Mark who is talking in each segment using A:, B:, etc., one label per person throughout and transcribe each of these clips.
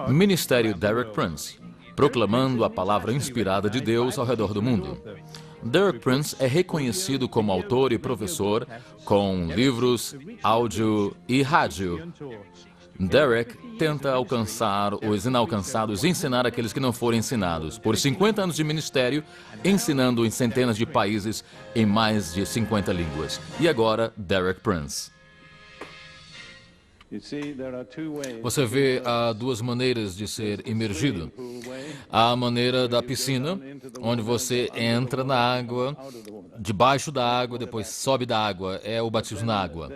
A: Ministério Derek Prince, proclamando a palavra inspirada de Deus ao redor do mundo. Derek Prince é reconhecido como autor e professor com livros, áudio e rádio. Derek tenta alcançar os inalcançados e ensinar aqueles que não foram ensinados. Por 50 anos de ministério, ensinando em centenas de países em mais de 50 línguas. E agora, Derek Prince. Você vê, há duas maneiras de ser imergido. Há a maneira da piscina, onde você entra na água, debaixo da água, depois sobe da água, é o batismo na água.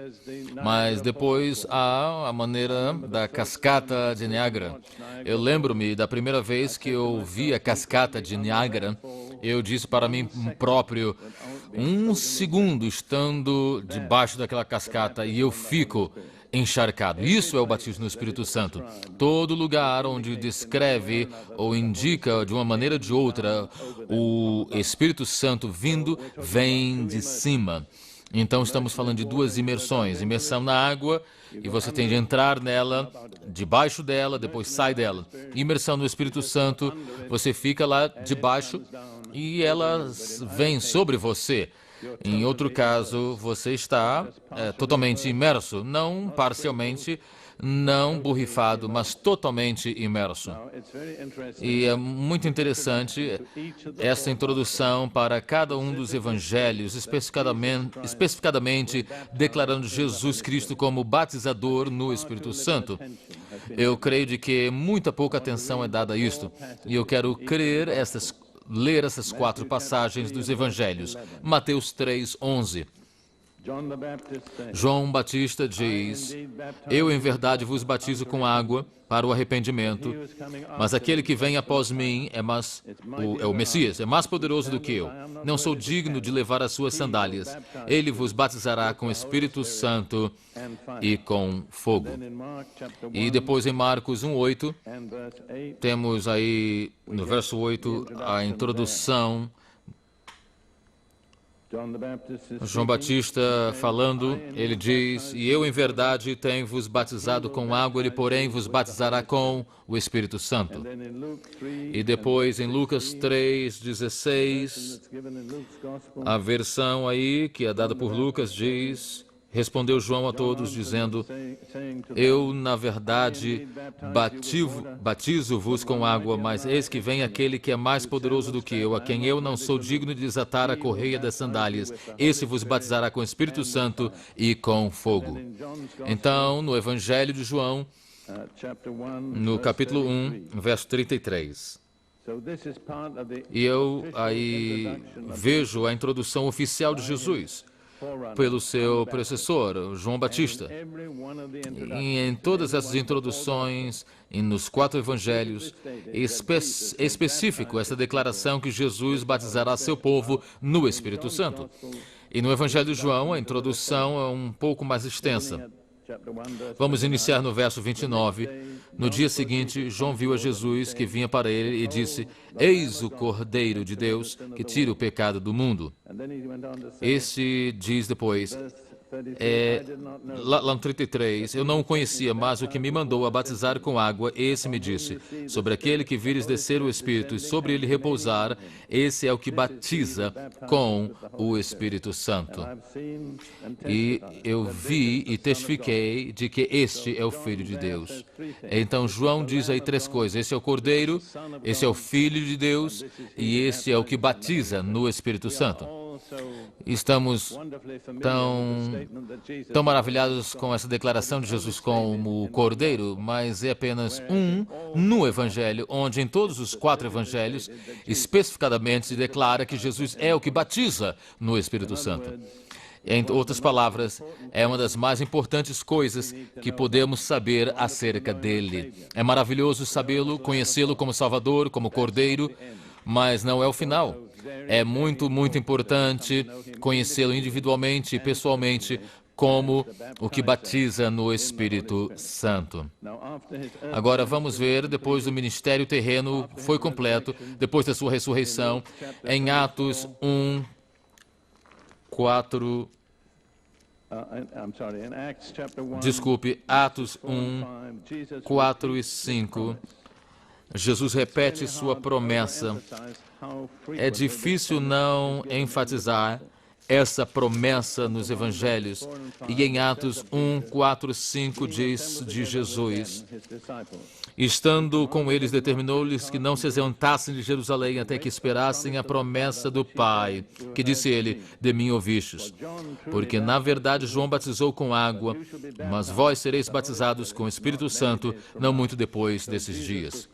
A: Mas depois há a maneira da cascata de Niágara. Eu lembro-me da primeira vez que eu vi a cascata de Niágara, eu disse para mim próprio, um segundo estando debaixo daquela cascata e eu fico encharcado. Isso é o batismo no Espírito Santo. Todo lugar onde descreve ou indica de uma maneira ou de outra o Espírito Santo vindo, vem de cima. Então estamos falando de duas imersões. Imersão na água, e você tem de entrar nela, debaixo dela, depois sai dela. Imersão no Espírito Santo, você fica lá debaixo e ela vem sobre você. Em outro caso, você está totalmente imerso, não parcialmente, não borrifado, mas totalmente imerso. E é muito interessante essa introdução para cada um dos evangelhos, especificadamente declarando Jesus Cristo como batizador no Espírito Santo. Eu creio de que muita pouca atenção é dada a isto, e eu quero ler essas quatro passagens dos evangelhos. Mateus 3:11. João Batista diz, eu em verdade vos batizo com água para o arrependimento, mas aquele que vem após mim é o Messias, é mais poderoso do que eu. Não sou digno de levar as suas sandálias. Ele vos batizará com Espírito Santo e com fogo. E depois em Marcos 1:8, temos aí no verso 8 a introdução. João Batista falando, ele diz, e eu em verdade tenho-vos batizado com água, ele porém vos batizará com o Espírito Santo. E depois em Lucas 3:16, a versão aí que é dada por Lucas diz, respondeu João a todos dizendo, eu na verdade batizo-vos com água, mas eis que vem aquele que é mais poderoso do que eu, a quem eu não sou digno de desatar a correia das sandálias. Esse vos batizará com o Espírito Santo e com fogo. Então, no Evangelho de João, no capítulo 1, verso 33. E eu aí vejo a introdução oficial de Jesus pelo seu predecessor, João Batista. E em todas essas introduções, e nos quatro evangelhos, é específico essa declaração que Jesus batizará seu povo no Espírito Santo. E no Evangelho de João, a introdução é um pouco mais extensa. Vamos iniciar no verso 29. No dia seguinte, João viu a Jesus que vinha para ele e disse, eis o Cordeiro de Deus que tira o pecado do mundo. Esse diz depois, lá no 33, eu não o conhecia, mas o que me mandou a batizar com água, esse me disse, sobre aquele que vires descer o Espírito e sobre ele repousar, esse é o que batiza com o Espírito Santo. E eu vi e testifiquei de que este é o Filho de Deus. Então João diz aí três coisas, esse é o Cordeiro, esse é o Filho de Deus e esse é o que batiza no Espírito Santo. Estamos tão maravilhados com essa declaração de Jesus como o Cordeiro, mas é apenas um no Evangelho, onde em todos os quatro Evangelhos, especificadamente se declara que Jesus é o que batiza no Espírito Santo. Em outras palavras, é uma das mais importantes coisas que podemos saber acerca dele. É maravilhoso sabê-lo, conhecê-lo como Salvador, como Cordeiro, mas não é o final. É muito, muito importante conhecê-lo individualmente e pessoalmente como o que batiza no Espírito Santo. Agora vamos ver, depois do ministério terreno foi completo, depois da sua ressurreição, em Atos 1, 4 Desculpe, Atos 1, 4 e 5, Jesus repete sua promessa. É difícil não enfatizar essa promessa nos evangelhos. E em Atos 1, 4, 5 diz de Jesus: estando com eles, determinou-lhes que não se ausentassem de Jerusalém até que esperassem a promessa do Pai, que disse ele: de mim ouvistes. Porque, na verdade, João batizou com água, mas vós sereis batizados com o Espírito Santo não muito depois desses dias.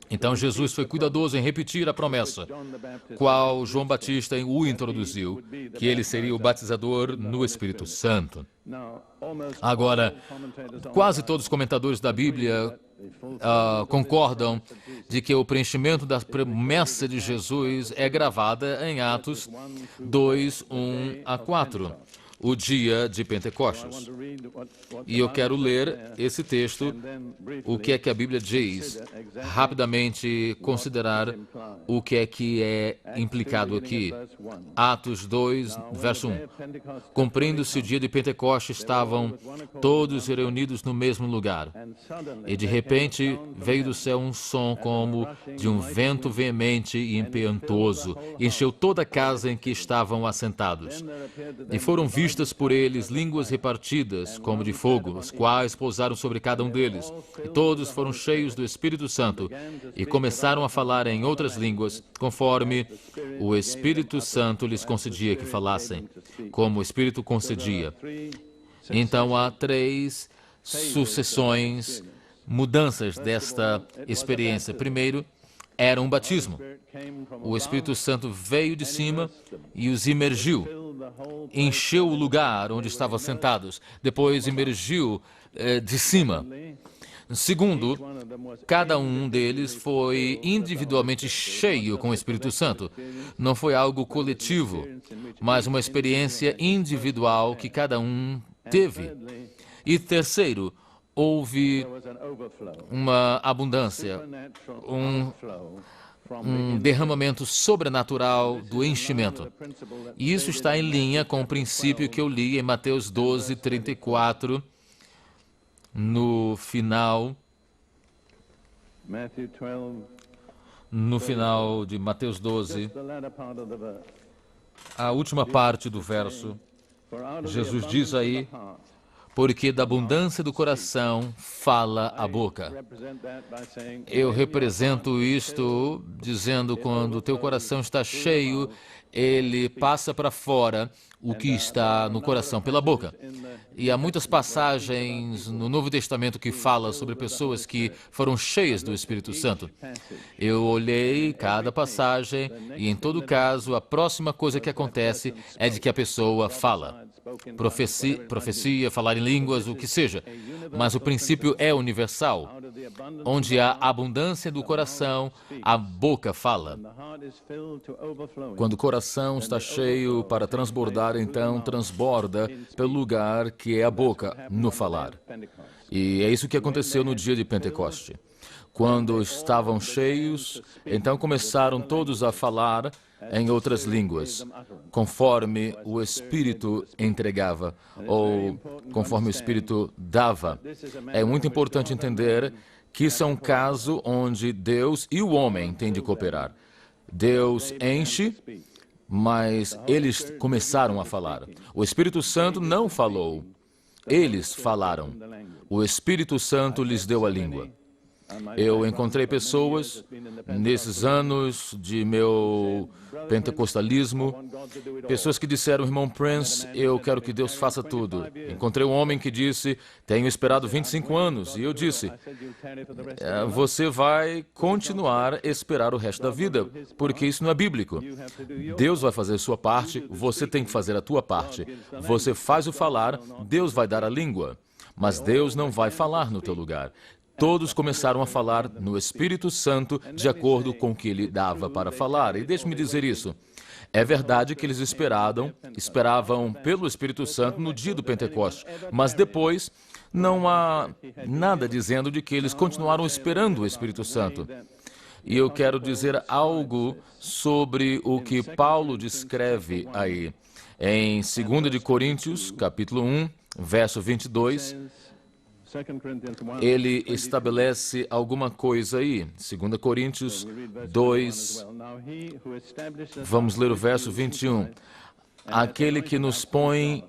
A: Então Jesus foi cuidadoso em repetir a promessa, qual João Batista o introduziu, que ele seria o batizador no Espírito Santo. Agora, quase todos os comentadores da Bíblia concordam de que o preenchimento da promessa de Jesus é gravada em Atos 2, 1 a 4, o dia de Pentecostes. E eu quero ler esse texto, o que é que a Bíblia diz, rapidamente considerar o que é implicado aqui. Atos 2, verso 1. Cumprindo-se o dia de Pentecostes, estavam todos reunidos no mesmo lugar. E de repente veio do céu um som como de um vento veemente e impetuoso, e encheu toda a casa em que estavam assentados. E foram vistas por eles línguas repartidas, como de fogo, as quais pousaram sobre cada um deles. E todos foram cheios do Espírito Santo e começaram a falar em outras línguas, conforme o Espírito Santo lhes concedia que falassem, como o Espírito concedia. Então há 3 sucessões, mudanças desta experiência. Primeiro, era um batismo. O Espírito Santo veio de cima e os imergiu. Encheu o lugar onde estavam sentados. Depois imergiu de cima. Segundo, cada um deles foi individualmente cheio com o Espírito Santo. Não foi algo coletivo, mas uma experiência individual que cada um teve. E terceiro, houve uma abundância, um derramamento sobrenatural do enchimento. E isso está em linha com o princípio que eu li em Mateus 12, 34, no final de Mateus 12, a última parte do verso. Jesus diz aí: porque da abundância do coração fala a boca. Eu represento isto dizendo, quando o teu coração está cheio, ele passa para fora o que está no coração pela boca. E há muitas passagens no Novo Testamento que falam sobre pessoas que foram cheias do Espírito Santo. Eu olhei cada passagem e, em todo caso, a próxima coisa que acontece é de que a pessoa fala. Profecia, falar em línguas, o que seja. Mas o princípio é universal. Onde há abundância do coração, a boca fala. Quando o coração está cheio para transbordar, então transborda pelo lugar que é a boca, no falar. E é isso que aconteceu no dia de Pentecoste. Quando estavam cheios, então começaram todos a falar em outras línguas, conforme o Espírito entregava, ou conforme o Espírito dava. É muito importante entender que isso é um caso onde Deus e o homem têm de cooperar. Deus enche, mas eles começaram a falar. O Espírito Santo não falou, eles falaram. O Espírito Santo lhes deu a língua. Eu encontrei pessoas nesses anos de meu pentecostalismo, pessoas que disseram: irmão Prince, eu quero que Deus faça tudo. Encontrei um homem que disse: tenho esperado 25 anos. E eu disse: você vai continuar a esperar o resto da vida, porque isso não é bíblico. Deus vai fazer a sua parte, você tem que fazer a tua parte. Você faz o falar, Deus vai dar a língua, mas Deus não vai falar no teu lugar. Todos começaram a falar no Espírito Santo de acordo com o que ele dava para falar. E deixe-me dizer isso. É verdade que eles esperavam pelo Espírito Santo no dia do Pentecostes, mas depois não há nada dizendo de que eles continuaram esperando o Espírito Santo. E eu quero dizer algo sobre o que Paulo descreve aí. Em 2 de Coríntios, capítulo 1, verso 22, ele estabelece alguma coisa aí. 2 Coríntios 2, vamos ler o verso 21. Aquele que nos põe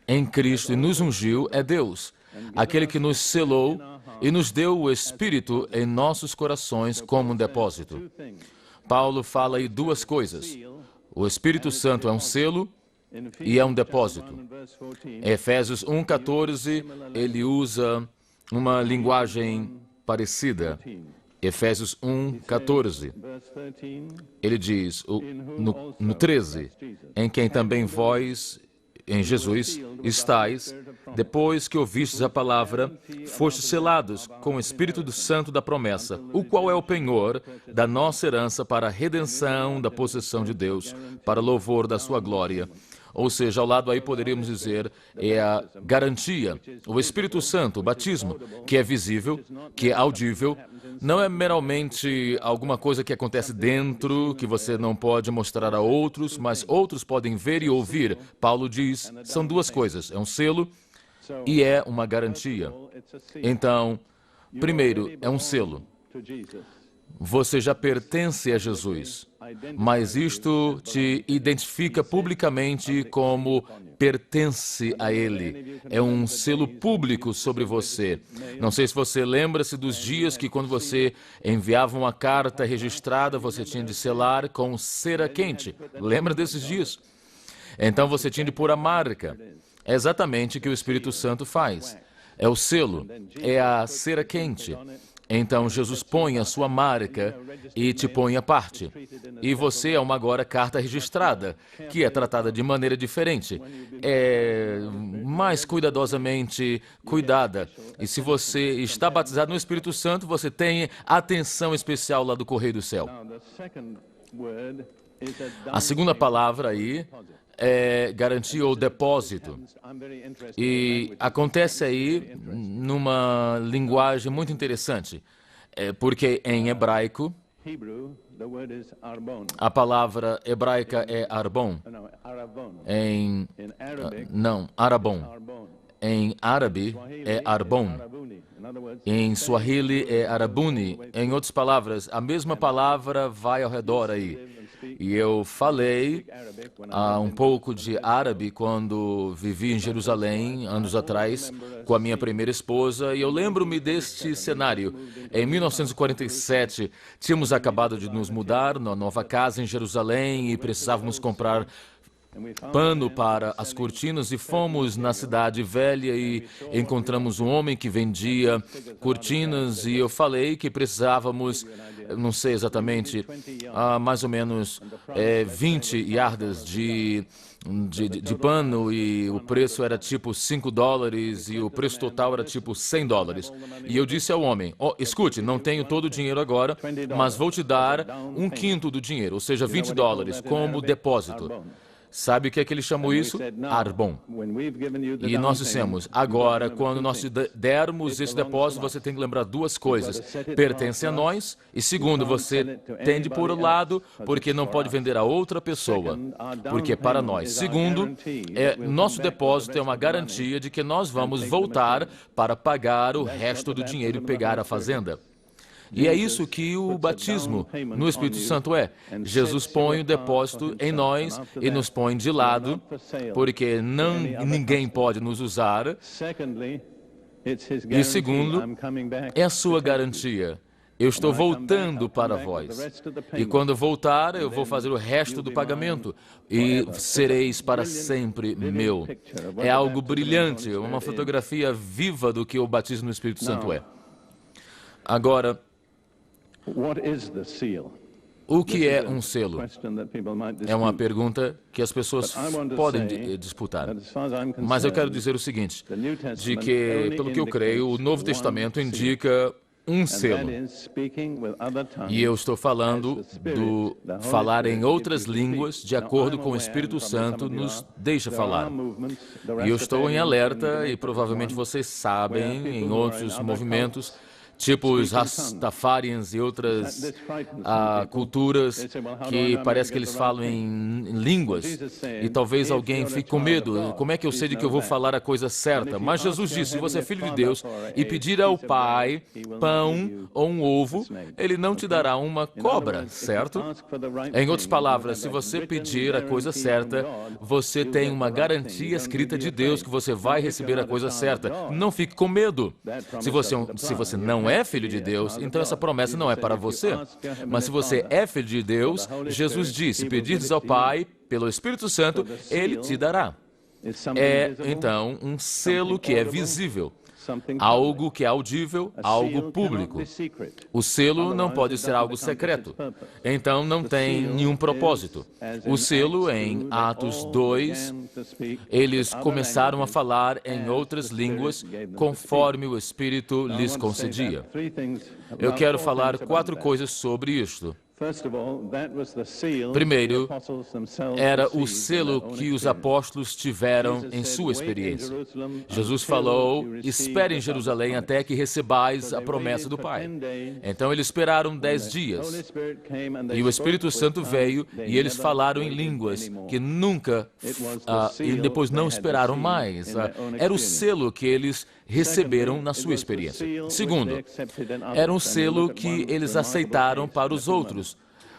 A: em Cristo e nos ungiu é Deus. Aquele que nos selou e nos deu o Espírito em nossos corações como um depósito. Paulo fala aí duas coisas. O Espírito Santo é um selo e é um depósito. Em Efésios 1:14, ele usa uma linguagem parecida. Efésios 1:14, ele diz, no 13, em quem também vós, em Jesus, estáis, depois que ouvistes a palavra, fostes selados com o Espírito do Santo da promessa, o qual é o penhor da nossa herança para a redenção da possessão de Deus, para louvor da sua glória. Ou seja, ao lado aí poderíamos dizer, é a garantia. O Espírito Santo, o batismo, que é visível, que é audível, não é meramente alguma coisa que acontece dentro, que você não pode mostrar a outros, mas outros podem ver e ouvir. Paulo diz, são duas coisas, é um selo e é uma garantia. Então, primeiro, é um selo. Você já pertence a Jesus, mas isto te identifica publicamente como pertence a Ele. É um selo público sobre você. Não sei se você lembra-se dos dias que quando você enviava uma carta registrada, você tinha de selar com cera quente. Lembra desses dias? Então você tinha de pôr a marca. É exatamente o que o Espírito Santo faz. É o selo, é a cera quente. Então, Jesus põe a sua marca e te põe à parte. E você é uma agora carta registrada, que é tratada de maneira diferente. É mais cuidadosamente cuidada. E se você está batizado no Espírito Santo, você tem atenção especial lá do Correio do Céu. A segunda palavra aí é garantia ou depósito. E acontece aí numa linguagem muito interessante, porque em hebraico, a palavra hebraica é arbon. Arabon. Em árabe é arbon. Em Swahili é arabuni. Em outras palavras, a mesma palavra vai ao redor aí. E eu falei um pouco de árabe quando vivi em Jerusalém, anos atrás, com a minha primeira esposa, e eu lembro-me deste cenário. Em 1947, tínhamos acabado de nos mudar na nova casa em Jerusalém e precisávamos comprar pano para as cortinas e fomos na cidade velha e encontramos um homem que vendia cortinas e eu falei que precisávamos, não sei exatamente, mais ou menos 20 yardas de pano e o preço era tipo $5 e o preço total era tipo $100. E eu disse ao homem, escute, não tenho todo o dinheiro agora, mas vou te dar 1/5 do dinheiro, ou seja, $20 como depósito. Sabe o que é que ele chamou isso? Arbon. E nós dissemos, agora, quando nós te dermos esse depósito, você tem que lembrar duas coisas. Pertence a nós, e segundo, você tem de pôr ao lado, porque não pode vender a outra pessoa, porque é para nós. Segundo, nosso depósito é uma garantia de que nós vamos voltar para pagar o resto do dinheiro e pegar a fazenda. E é isso que o batismo no Espírito Santo é. Jesus põe o depósito em nós e nos põe de lado, porque ninguém pode nos usar. E segundo, é a sua garantia. Eu estou voltando para vós. E quando voltar, eu vou fazer o resto do pagamento e sereis para sempre meu. É algo brilhante, uma fotografia viva do que o batismo no Espírito Santo é. Agora, o que é um selo? É uma pergunta que as pessoas podem disputar. Mas eu quero dizer o seguinte, de que, pelo que eu creio, o Novo Testamento indica um selo. E eu estou falando do falar em outras línguas de acordo com o Espírito Santo nos deixa falar. E eu estou em alerta, e provavelmente vocês sabem, em outros movimentos, tipo os Rastafarians e outras culturas que parece que eles falam em línguas, e talvez alguém fique com medo. Como é que eu sei de que eu vou falar a coisa certa? Mas Jesus disse, se você é filho de Deus e pedir ao Pai pão ou um ovo, Ele não te dará uma cobra, certo? Em outras palavras, se você pedir a coisa certa, você tem uma garantia escrita de Deus que você vai receber a coisa certa. Não fique com medo. Se você não é filho de Deus, então essa promessa não é para você. Mas se você é filho de Deus, Jesus disse, pedires ao Pai pelo Espírito Santo, Ele te dará. É, então, um selo que é visível. Algo que é audível, algo público. O selo não pode ser algo secreto. Então, não tem nenhum propósito. O selo, em Atos 2, eles começaram a falar em outras línguas conforme o Espírito lhes concedia. Eu quero falar 4 coisas sobre isto. Primeiro, era o selo que os apóstolos tiveram em sua experiência. Jesus falou, espere em Jerusalém até que recebais a promessa do Pai. Então eles esperaram 10 dias. E o Espírito Santo veio e eles falaram em línguas que nunca, e depois não esperaram mais. Era o selo que eles receberam na sua experiência. Segundo, era um selo que eles aceitaram para os outros.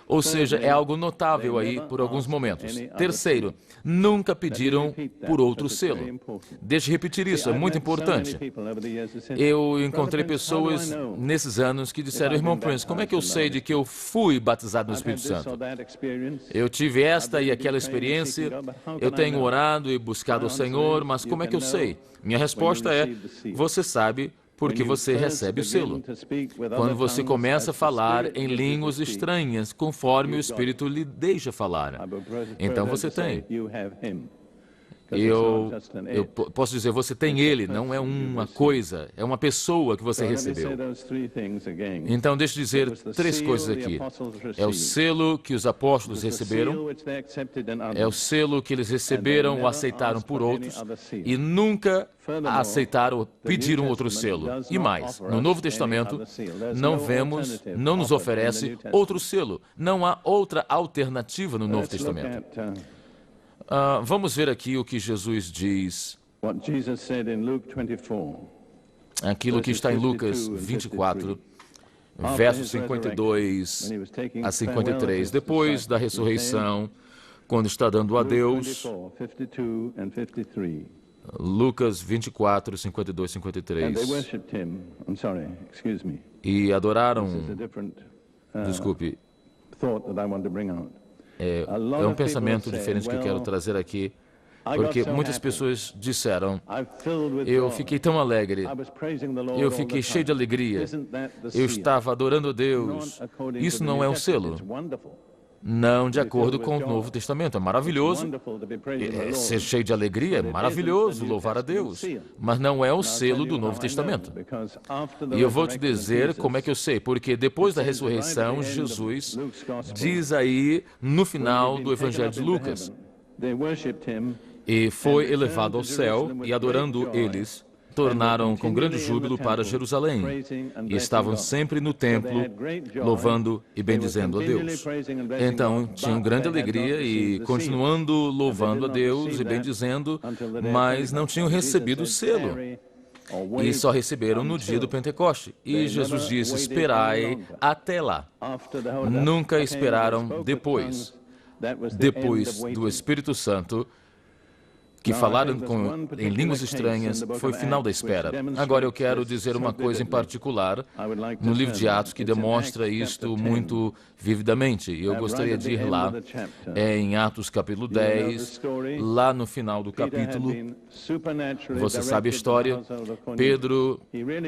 A: Ou seja, é algo notável aí por alguns momentos. Terceiro, nunca pediram por outro selo. Deixe repetir isso, é muito importante. Eu encontrei pessoas nesses anos que disseram, irmão Prince, como é que eu sei de que eu fui batizado no Espírito Santo? Eu tive esta e aquela experiência, eu tenho orado e buscado o Senhor, mas como é que eu sei? Minha resposta é, você sabe porque você recebe o selo. Quando você começa a falar em línguas estranhas, conforme o Espírito lhe deixa falar. Então você tem. Eu posso dizer, você tem Ele, não é uma coisa, é uma pessoa que você recebeu. Então, deixa eu dizer 3 coisas aqui. É o selo que os apóstolos receberam, é o selo que eles receberam ou aceitaram por outros, e nunca aceitaram ou pediram outro selo. E mais, no Novo Testamento, não nos oferece outro selo. Não há outra alternativa no Novo Testamento. Vamos ver aqui o que Jesus diz. Aquilo que está em Lucas 24, versos 52 a 53. Depois da ressurreição, quando está dando adeus, Lucas 24, 52, 53. E adoraram... Desculpe. É um pensamento diferente que eu quero trazer aqui, porque muitas pessoas disseram, eu fiquei tão alegre, eu fiquei cheio de alegria, eu estava adorando a Deus. Isso não é um selo. Não de acordo com o Novo Testamento. É maravilhoso ser cheio de alegria, é maravilhoso louvar a Deus, mas não é o selo do Novo Testamento. E eu vou te dizer como é que eu sei, porque depois da ressurreição, Jesus diz aí no final do Evangelho de Lucas, e foi elevado ao céu, e adorando eles, tornaram com grande júbilo para Jerusalém, e estavam sempre no templo, louvando e bendizendo a Deus. Então, tinham grande alegria e continuando louvando a Deus e bendizendo, mas não tinham recebido o selo. E só receberam no dia do Pentecoste. E Jesus disse, esperai até lá. Nunca esperaram depois do Espírito Santo, que falaram em línguas estranhas, foi o final da espera. Agora eu quero dizer uma coisa em particular no livro de Atos que demonstra isto muito vividamente. E eu gostaria de ir lá, em Atos capítulo 10, lá no final do capítulo. Você sabe a história? Pedro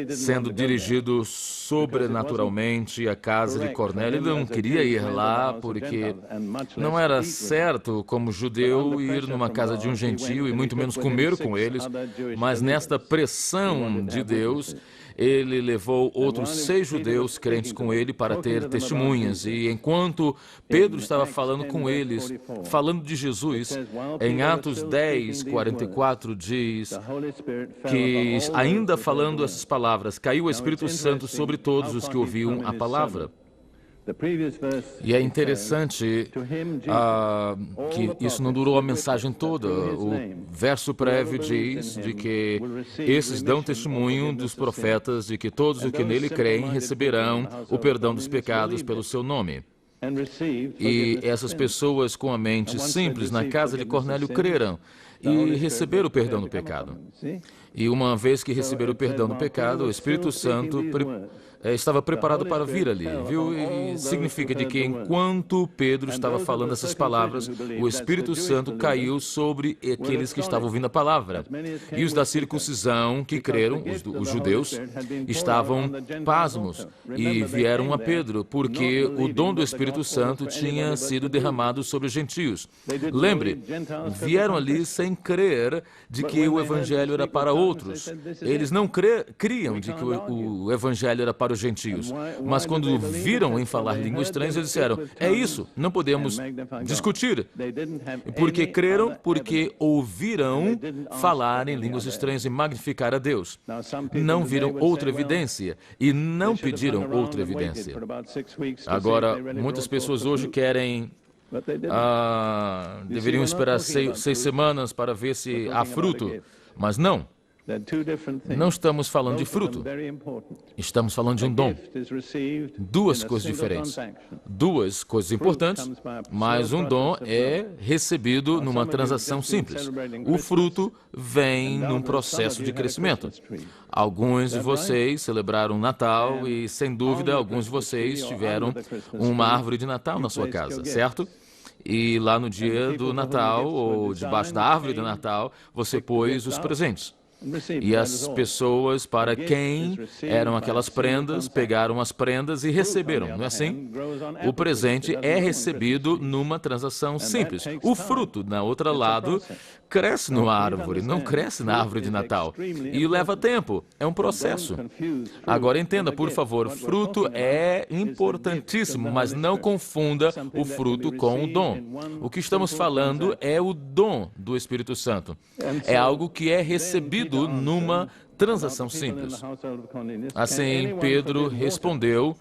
A: sendo dirigido sobrenaturalmente à casa de Cornélio. Ele não queria ir lá porque não era certo como judeu ir numa casa de um gentio e muito menos comer com eles, mas nesta pressão de Deus, ele levou outros 6 judeus crentes com ele para ter testemunhas. E enquanto Pedro estava falando com eles, falando de Jesus, em Atos 10, 44 diz que, ainda falando essas palavras, caiu o Espírito Santo sobre todos os que ouviam a palavra. E é interessante que isso não durou a mensagem toda. O verso prévio diz de que esses dão testemunho dos profetas de que todos os que nele creem receberão o perdão dos pecados pelo seu nome. E essas pessoas com a mente simples na casa de Cornélio creram e receberam o perdão do pecado. E uma vez que receberam o perdão do pecado, o Espírito Santo estava preparado para vir ali, viu? E significa de que enquanto Pedro estava falando essas palavras, o Espírito Santo caiu sobre aqueles que estavam ouvindo a palavra. E os da circuncisão que creram, os judeus, estavam pasmos e vieram a Pedro, porque o dom do Espírito Santo tinha sido derramado sobre os gentios. Lembre, vieram ali sem crer de que o Evangelho era para outros. Eles não criam de que o Evangelho era para os gentios. Mas quando viram em falar línguas estranhas, eles disseram, é isso, não podemos discutir. Porque creram, porque ouviram falar em línguas estranhas e magnificar a Deus. Não viram outra evidência e não pediram outra evidência. Agora, muitas pessoas hoje querem... deveriam esperar 6 semanas para ver se há fruto, mas não. Não estamos falando de fruto, estamos falando de um dom. 2 coisas diferentes, 2 coisas importantes, mas um dom é recebido numa transação simples. O fruto vem num processo de crescimento. Alguns de vocês celebraram Natal e, sem dúvida, alguns de vocês tiveram uma árvore de Natal na sua casa, certo? E lá no dia do Natal, ou debaixo da árvore de Natal, você pôs os presentes. E as pessoas para quem eram aquelas prendas, pegaram as prendas e receberam, não é assim? O presente é recebido numa transação simples. O fruto, na outra lado, cresce numa árvore, não cresce na árvore de Natal. E leva tempo, é um processo. Agora entenda, por favor, fruto é importantíssimo, mas não confunda o fruto com o dom. O que estamos falando é o dom do Espírito Santo. É algo que é recebido numa transação simples. Assim, Pedro respondeu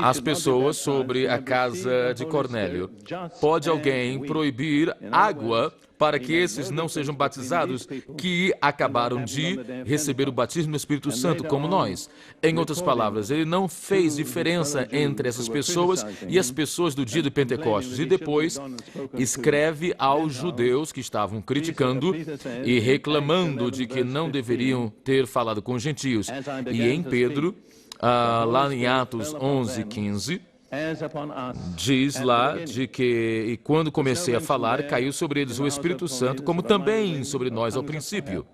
A: às pessoas sobre a casa de Cornélio. Pode alguém proibir água para que esses não sejam batizados que acabaram de receber o batismo do Espírito Santo como nós? Em outras palavras, ele não fez diferença entre essas pessoas e as pessoas do dia de Pentecostes. E depois escreve aos judeus que estavam criticando e reclamando de que não deveriam ter falado com os gentios. E em Pedro, lá em Atos 11, 15, diz lá de que, e quando comecei a falar, caiu sobre eles o Espírito Santo, como também sobre nós ao princípio.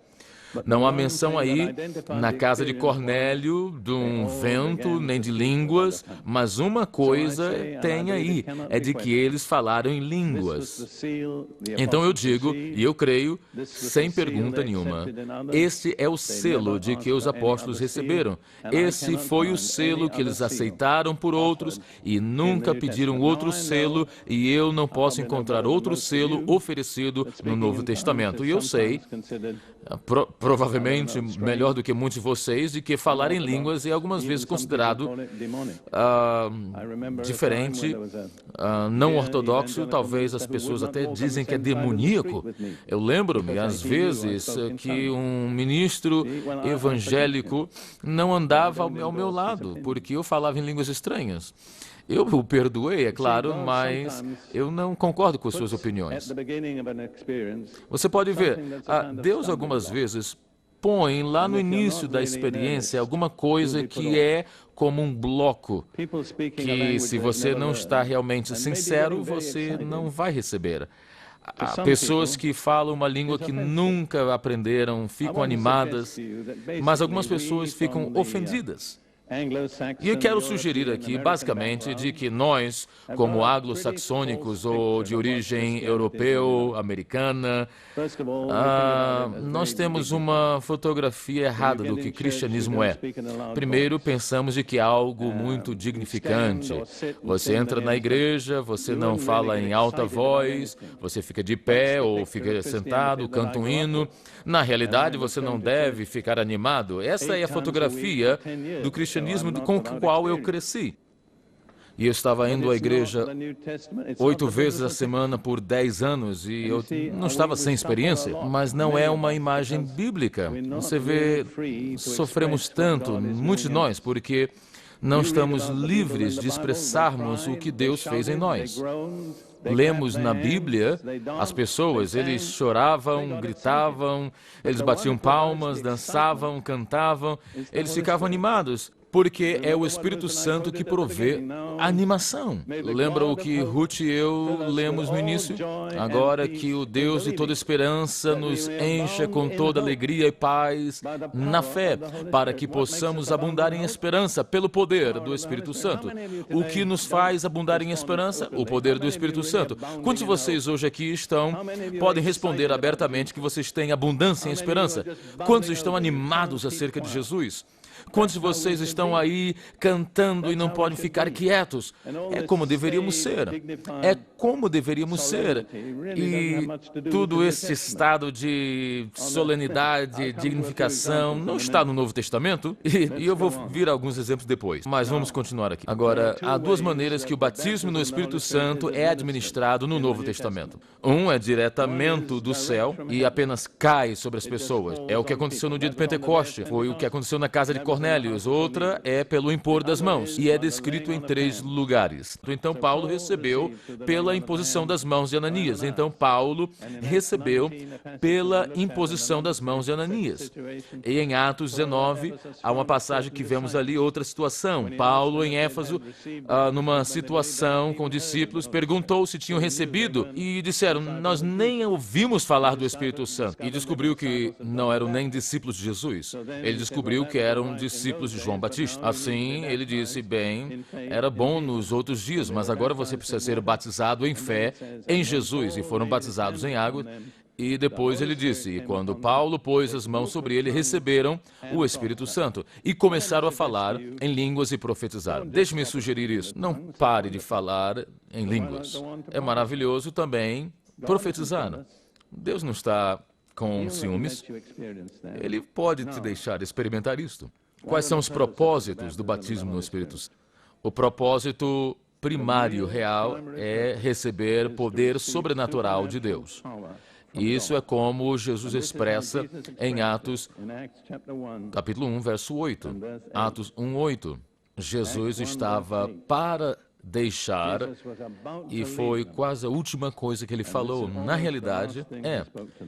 A: Não há menção aí, na casa de Cornélio, de um vento, nem de línguas, mas uma coisa tem aí, é de que eles falaram em línguas. Então eu digo, e eu creio, sem pergunta nenhuma, este é o selo de que os apóstolos receberam. Esse foi o selo que eles aceitaram por outros e nunca pediram outro selo, e eu não posso encontrar outro selo oferecido no Novo Testamento. E eu sei, provavelmente melhor do que muitos de vocês, de que falar em línguas é algumas vezes considerado diferente, não ortodoxo. Talvez as pessoas até dizem que é demoníaco. Eu lembro-me, às vezes, que um ministro evangélico não andava ao meu lado, porque eu falava em línguas estranhas. Eu o perdoei, é claro, mas eu não concordo com suas opiniões. Você pode ver, Deus algumas vezes põe lá no início da experiência alguma coisa que é como um bloco, que se você não está realmente sincero, você não vai receber. Há pessoas que falam uma língua que nunca aprenderam, ficam animadas, mas algumas pessoas ficam ofendidas. E eu quero sugerir aqui, basicamente, de que nós, como anglo-saxônicos ou de origem europeu, americana, nós temos uma fotografia errada do que cristianismo é. Primeiro, pensamos de que é algo muito dignificante. Você entra na igreja, você não fala em alta voz, você fica de pé ou fica sentado, canta um hino. Na realidade, você não deve ficar animado. Essa é a fotografia do cristianismo com o qual eu cresci. E eu estava indo à igreja 8 vezes a semana por 10 anos e eu não estava sem experiência, mas não é uma imagem bíblica. Você vê, sofremos tanto, muitos de nós, porque não estamos livres de expressarmos o que Deus fez em nós. Lemos na Bíblia, as pessoas, eles choravam, gritavam, eles batiam palmas, dançavam, cantavam, eles ficavam animados, porque é o Espírito Santo que provê a animação. Lembra o que Ruth e eu lemos no início? Agora que o Deus de toda esperança nos encha com toda alegria e paz na fé, para que possamos abundar em esperança pelo poder do Espírito Santo. O que nos faz abundar em esperança? O poder do Espírito Santo. Quantos de vocês hoje aqui podem responder abertamente que vocês têm abundância em esperança? Quantos estão animados acerca de Jesus? Quantos de vocês estão aí cantando e não podem ficar quietos? É como deveríamos ser. É como deveríamos ser. E todo esse estado de solenidade, dignificação, não está no Novo Testamento? E eu vou vir a alguns exemplos depois. Mas vamos continuar aqui. Agora, há duas maneiras que o batismo no Espírito Santo é administrado no Novo Testamento. Um é diretamente do céu e apenas cai sobre as pessoas. É o que aconteceu no dia de Pentecoste. Foi o que aconteceu na casa de Cornélios. Outra é pelo impor das mãos, e é descrito em 3 lugares. Então, Paulo recebeu pela imposição das mãos de Ananias. Então, Paulo recebeu pela imposição das mãos de Ananias. E em Atos 19, há uma passagem que vemos ali outra situação. Paulo, em Éfeso, numa situação com discípulos, perguntou se tinham recebido, e disseram, nós nem ouvimos falar do Espírito Santo. E descobriu que não eram nem discípulos de Jesus. Ele descobriu que eram discípulos de João Batista. Assim, ele disse, bem, era bom nos outros dias, mas agora você precisa ser batizado em fé em Jesus. E foram batizados em água. E depois ele disse, e quando Paulo pôs as mãos sobre ele, receberam o Espírito Santo e começaram a falar em línguas e profetizar. Deixe-me sugerir isso. Não pare de falar em línguas. É maravilhoso também profetizar. Deus não está com ciúmes. Ele pode te deixar experimentar isto. Quais são os propósitos do batismo no Espírito Santo? O propósito primário, real, é receber poder sobrenatural de Deus. Isso é como Jesus expressa em Atos, capítulo 1, verso 8. Atos 1, 8. Jesus estava para deixar, e foi quase a última coisa que ele falou. Na realidade,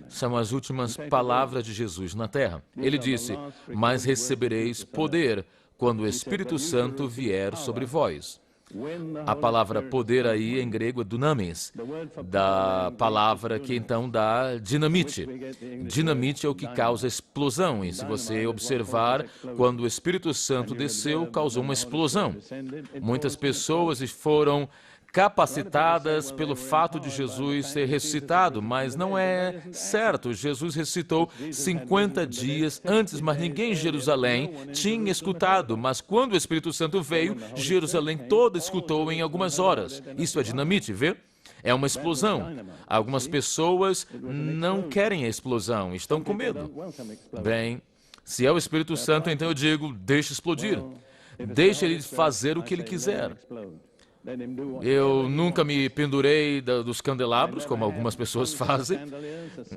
A: são as últimas palavras de Jesus na terra. Ele disse, mas recebereis poder quando o Espírito Santo vier sobre vós. A palavra poder aí em grego é dunamis, da palavra que então dá dinamite. Dinamite é o que causa explosão, e se você observar, quando o Espírito Santo desceu, causou uma explosão. Muitas pessoas foram capacitadas pelo fato de Jesus ser ressuscitado, mas não é certo. Jesus ressuscitou 50 dias antes, mas ninguém em Jerusalém tinha escutado. Mas quando o Espírito Santo veio, Jerusalém toda escutou em algumas horas. Isso é dinamite, vê? É uma explosão. Algumas pessoas não querem a explosão, estão com medo. Bem, se é o Espírito Santo, então eu digo, deixe explodir. Deixe ele fazer o que ele quiser. Eu nunca me pendurei dos candelabros, como algumas pessoas fazem.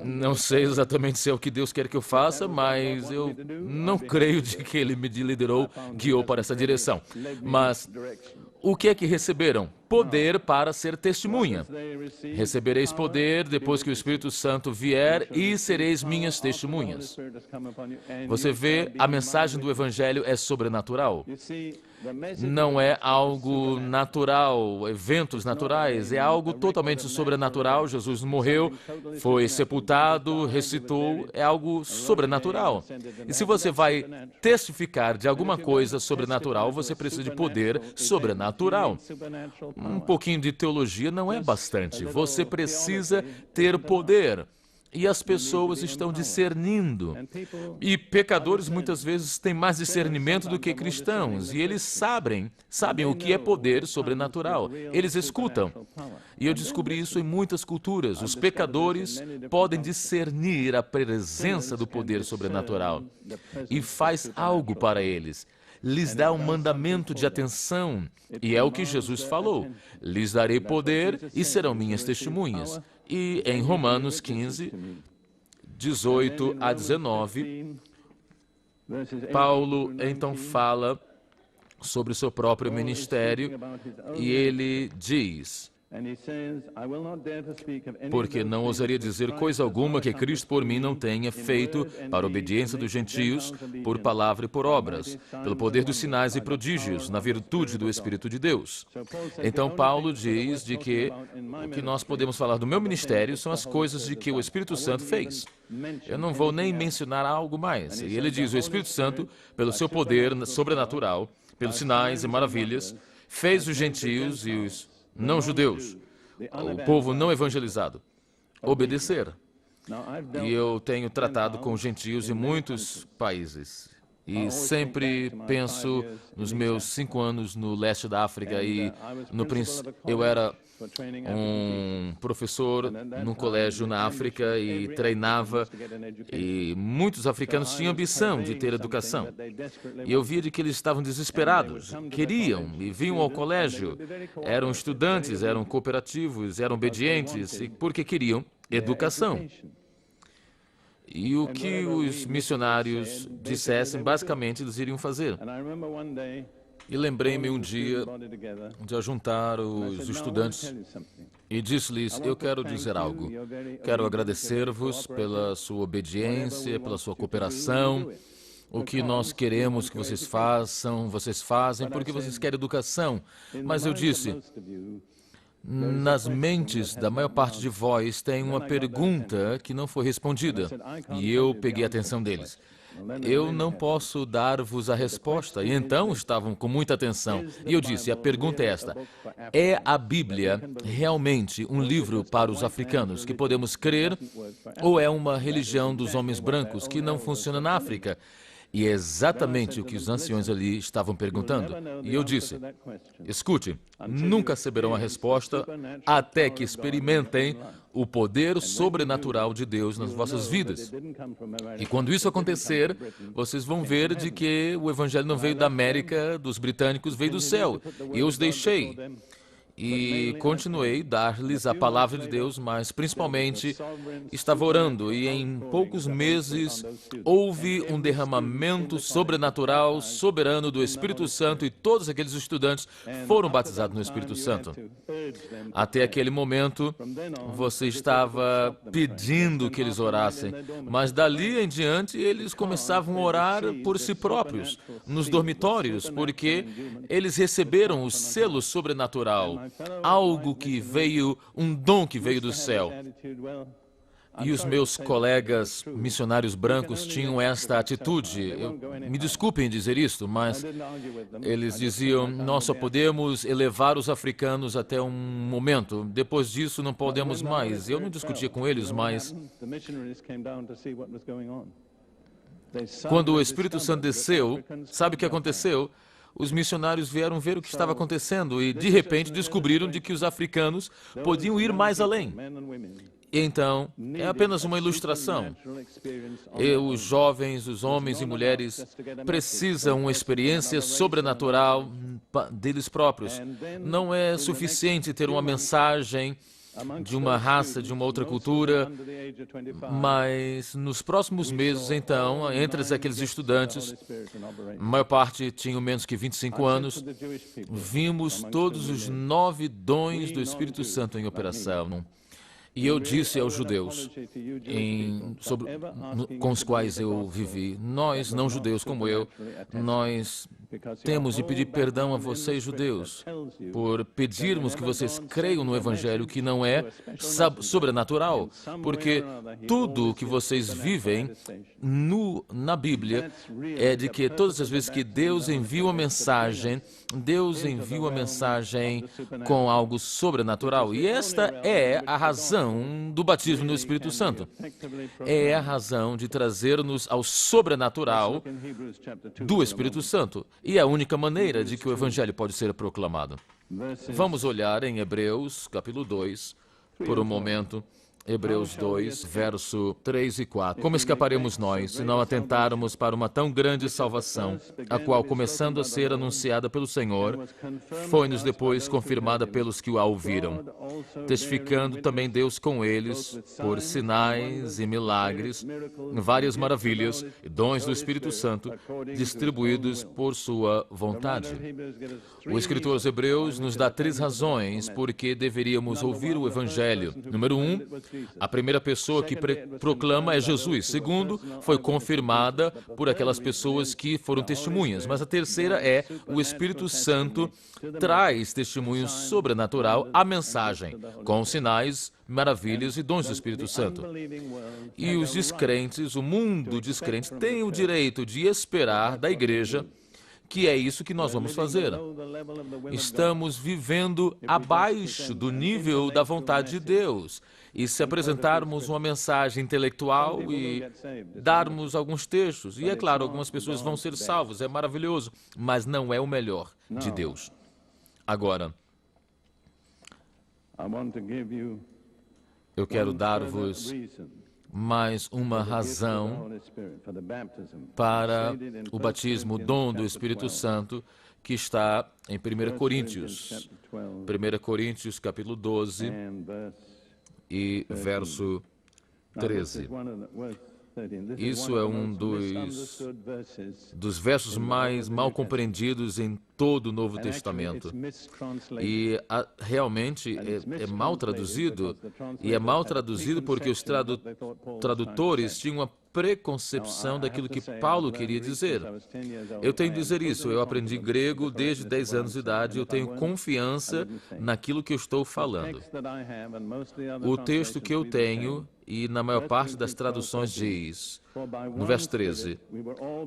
A: Não sei exatamente se é o que Deus quer que eu faça, mas eu não creio de que Ele me liderou, guiou para essa direção. Mas o que é que receberam? Poder para ser testemunha. Recebereis poder depois que o Espírito Santo vier e sereis minhas testemunhas. Você vê, a mensagem do Evangelho é sobrenatural. não é algo natural, eventos naturais, é algo totalmente sobrenatural. Jesus morreu, foi sepultado, ressuscitou, é algo sobrenatural. E se você vai testificar de alguma coisa sobrenatural, você precisa de poder sobrenatural. Um pouquinho de teologia não é bastante, você precisa ter poder. E as pessoas estão discernindo. E pecadores muitas vezes têm mais discernimento do que cristãos. E eles sabem o que é poder sobrenatural. Eles escutam. E eu descobri isso em muitas culturas. Os pecadores podem discernir a presença do poder sobrenatural. E faz algo para eles. Lhes dá um mandamento de atenção. E é o que Jesus falou. Lhes darei poder e serão minhas testemunhas. E em Romanos 15, 18 a 19, Paulo então fala sobre o seu próprio ministério e ele diz: porque não ousaria dizer coisa alguma que Cristo por mim não tenha feito para a obediência dos gentios, por palavra e por obras, pelo poder dos sinais e prodígios, na virtude do Espírito de Deus. Então Paulo diz de que o que nós podemos falar do meu ministério são as coisas de que o Espírito Santo fez. Eu não vou nem mencionar algo mais. E ele diz: o Espírito Santo, pelo seu poder sobrenatural, pelos sinais e maravilhas, fez os gentios e os não-judeus, o povo não evangelizado, obedecer. E eu tenho tratado com gentios em muitos países. E sempre penso nos meus 5 anos no leste da África e eu era um professor num colégio na África e treinava, e muitos africanos tinham ambição de ter educação. E eu via de que eles estavam desesperados, queriam e vinham ao colégio, eram estudantes, eram cooperativos, eram obedientes, porque queriam educação. E o que os missionários dissessem, basicamente, eles iriam fazer. E lembrei-me um dia de ajuntar os estudantes e disse-lhes: eu quero dizer algo. Quero agradecer-vos pela sua obediência, pela sua cooperação. O que nós queremos que vocês façam, vocês fazem porque vocês querem educação. Mas eu disse: nas mentes da maior parte de vós tem uma pergunta que não foi respondida. E eu peguei a atenção deles. Eu não posso dar-vos a resposta. E então estavam com muita atenção. E eu disse: a pergunta é esta: é a Bíblia realmente um livro para os africanos que podemos crer, ou é uma religião dos homens brancos que não funciona na África? E é exatamente o que os anciões ali estavam perguntando. E eu disse: escute, nunca saberão a resposta até que experimentem o poder sobrenatural de Deus nas vossas vidas. E quando isso acontecer, vocês vão ver de que o Evangelho não veio da América, dos britânicos, veio do céu. E eu os deixei. E continuei a dar-lhes a palavra de Deus, mas principalmente estava orando. E em poucos meses houve um derramamento sobrenatural, soberano do Espírito Santo, e todos aqueles estudantes foram batizados no Espírito Santo. Até aquele momento, você estava pedindo que eles orassem, mas dali em diante eles começavam a orar por si próprios, nos dormitórios, porque eles receberam o selo sobrenatural. Algo que veio, um dom que veio do céu. E os meus colegas missionários brancos tinham esta atitude. Me desculpem dizer isto, mas eles diziam: nós só podemos elevar os africanos até um momento. Depois disso, não podemos mais. Eu não discutia com eles, mas quando o Espírito Santo desceu, sabe o que aconteceu? Os missionários vieram ver o que estava acontecendo e, de repente, descobriram de que os africanos podiam ir mais além. Então, é apenas uma ilustração. Os jovens, os homens e mulheres precisam uma experiência sobrenatural deles próprios. Não é suficiente ter uma mensagem de uma raça, de uma outra cultura, mas nos próximos meses, então, entre aqueles estudantes, a maior parte tinham menos que 25 anos, vimos todos os 9 dons do Espírito Santo em operação. E eu disse aos judeus, com os quais eu vivi: nós, não judeus como eu, nós temos de pedir perdão a vocês, judeus, por pedirmos que vocês creiam no Evangelho que não é sobrenatural, porque tudo o que vocês vivem na Bíblia é de que todas as vezes que Deus envia uma mensagem com algo sobrenatural. E esta é a razão do batismo no Espírito Santo. É a razão de trazer-nos ao sobrenatural do Espírito Santo. E é a única maneira de que o Evangelho pode ser proclamado. Vamos olhar em Hebreus, capítulo 2, por um momento. Hebreus 2, verso 3 e 4. Como escaparemos nós, se não atentarmos para uma tão grande salvação, a qual, começando a ser anunciada pelo Senhor, foi-nos depois confirmada pelos que a ouviram, testificando também Deus com eles, por sinais e milagres, várias maravilhas e dons do Espírito Santo, distribuídos por sua vontade. O escritor aos Hebreus nos dá 3 razões por que deveríamos ouvir o Evangelho. Número 1, a primeira pessoa que proclama é Jesus. Segundo, foi confirmada por aquelas pessoas que foram testemunhas. Mas a terceira é o Espírito Santo traz testemunho sobrenatural à mensagem, com sinais, maravilhas e dons do Espírito Santo. E os descrentes, o mundo descrente, tem o direito de esperar da igreja que é isso que nós vamos fazer. Estamos vivendo abaixo do nível da vontade de Deus. E se apresentarmos uma mensagem intelectual e darmos alguns textos, e é claro, algumas pessoas vão ser salvas, é maravilhoso, mas não é o melhor de Deus. Agora, eu quero dar-vos mais uma razão para o batismo, o dom do Espírito Santo, que está em 1 Coríntios. 1 Coríntios, capítulo 12, e verso 13. Isso é um dos versos mais mal compreendidos em todo o Novo Testamento. E realmente é mal traduzido. E é mal traduzido porque os tradutores tinham uma preconcepção daquilo que Paulo queria dizer. Eu tenho de dizer isso. Eu aprendi grego desde 10 anos de idade. Eu tenho confiança naquilo que eu estou falando. O texto que eu tenho, e na maior parte das traduções diz, no verso 13,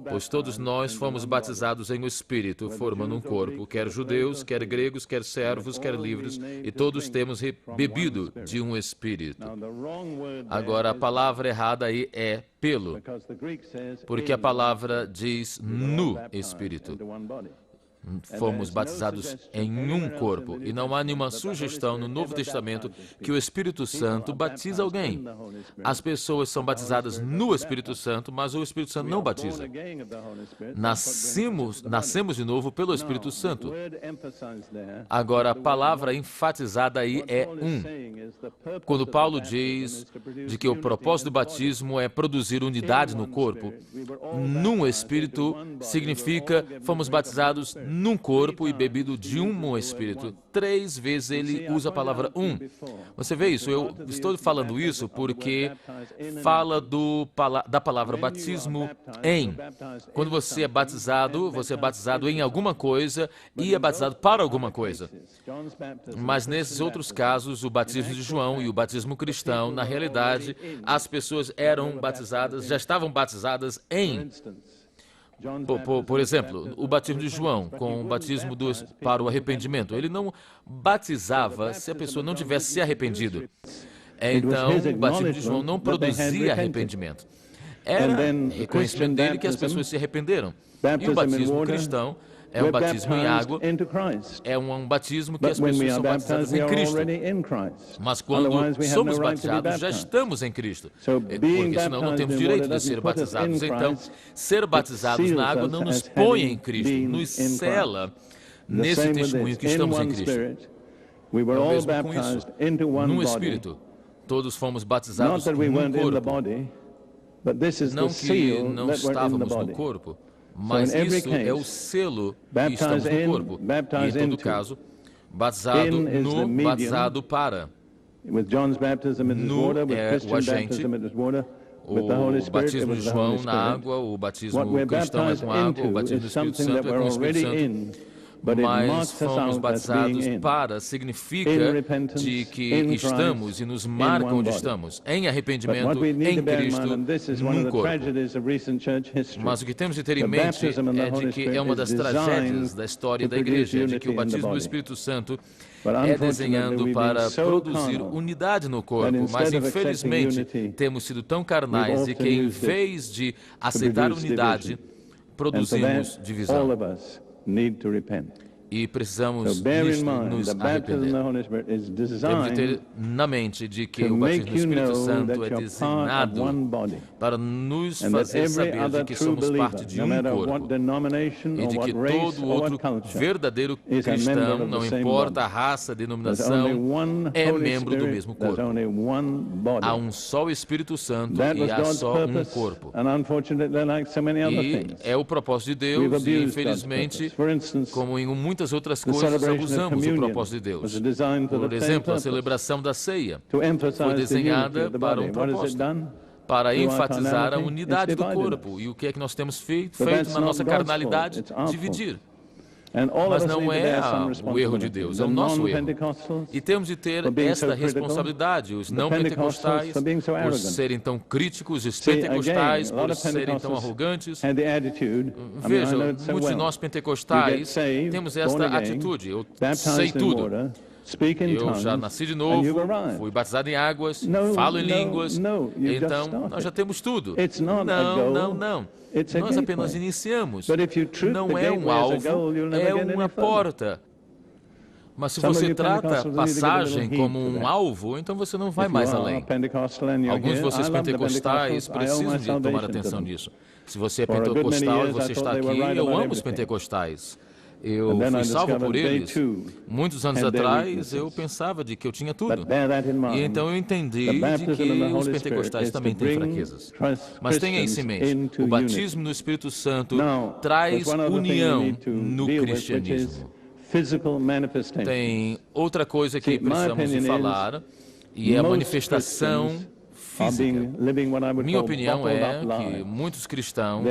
A: pois todos nós fomos batizados em um Espírito, formando um corpo, quer judeus, quer gregos, quer servos, quer livres, e todos temos bebido de um Espírito. Agora, a palavra errada aí é pelo, porque a palavra diz no Espírito. Fomos batizados em um corpo. E não há nenhuma sugestão no Novo Testamento que o Espírito Santo batiza alguém. As pessoas são batizadas no Espírito Santo, mas o Espírito Santo não batiza. Nascemos de novo pelo Espírito Santo. Agora, a palavra enfatizada aí é um. Quando Paulo diz de que o propósito do batismo é produzir unidade no corpo, num Espírito significa fomos batizados num corpo e bebido de um Espírito. 3 vezes ele usa a palavra um. Você vê isso? Eu estou falando isso porque fala da palavra batismo em. Quando você é batizado em alguma coisa e é batizado para alguma coisa. Mas nesses outros casos, o batismo de João e o batismo cristão, na realidade, as pessoas eram batizadas, já estavam batizadas em. Por exemplo, o batismo de João, com o batismo para o arrependimento, ele não batizava se a pessoa não tivesse se arrependido. Então, o batismo de João não produzia arrependimento. Era reconhecimento dele que as pessoas se arrependeram. E o batismo cristão é um batismo em água, é um batismo que as pessoas são batizadas em Cristo. Mas quando somos batizados, já estamos em Cristo, porque senão não temos direito de ser batizados. Então, ser batizados na água não nos põe em Cristo, nos sela nesse testemunho que estamos em Cristo. É o mesmo com isso, num Espírito. Todos fomos batizados num corpo. Não que não estávamos no corpo, mas isso é o selo que estamos no corpo. E, em todo caso, batizado no, batizado para. No é o agente, O batismo de João na água, o batismo cristão é com água, o batismo do Espírito Santo é com o Espírito Santo. Mas fomos batizados para, significa de que estamos e nos marca onde estamos, em arrependimento, em Cristo, num corpo. Mas o que temos de ter em mente é de que é uma das tragédias da história da igreja, de que o batismo do Espírito Santo é desenhando para produzir unidade no corpo, mas infelizmente temos sido tão carnais e que em vez de aceitar unidade, produzimos divisão. E precisamos nisto nos arrepender. Temos de ter na mente de que o batismo do Espírito Santo é designado para nos fazer saber de que somos parte de um corpo e de que todo outro verdadeiro cristão, não importa a raça, a denominação, é membro do mesmo corpo. Há um só Espírito Santo e há só um corpo. E é o propósito de Deus e, infelizmente, como em muitas outras coisas, abusamos do propósito de Deus. Por exemplo, a celebração da ceia foi desenhada para um propósito, para enfatizar a unidade do corpo. E o que é que nós temos feito na nossa carnalidade? Dividir. Mas não é o erro de Deus, é o nosso erro. E temos de ter esta responsabilidade. Os não pentecostais, por serem tão críticos, os pentecostais, por serem tão arrogantes. Veja, muitos de nós pentecostais temos esta atitude. Eu sei tudo. Eu já nasci de novo, fui batizado em águas, falo em línguas, então nós já temos tudo. Não. Nós apenas iniciamos. Não é um alvo, é uma porta. Mas se você trata a passagem como um alvo, então você não vai mais além. Alguns de vocês pentecostais precisam de tomar atenção nisso. Se você é pentecostal e você está aqui, eu amo os pentecostais. Eu fui salvo por eles. Muitos anos atrás, eu pensava de que eu tinha tudo. E então eu entendi de que os pentecostais também têm fraquezas. Mas tenha isso em mente. O batismo no Espírito Santo traz união no cristianismo. Tem outra coisa que precisamos de falar, e é a manifestação física. Minha opinião é que muitos cristãos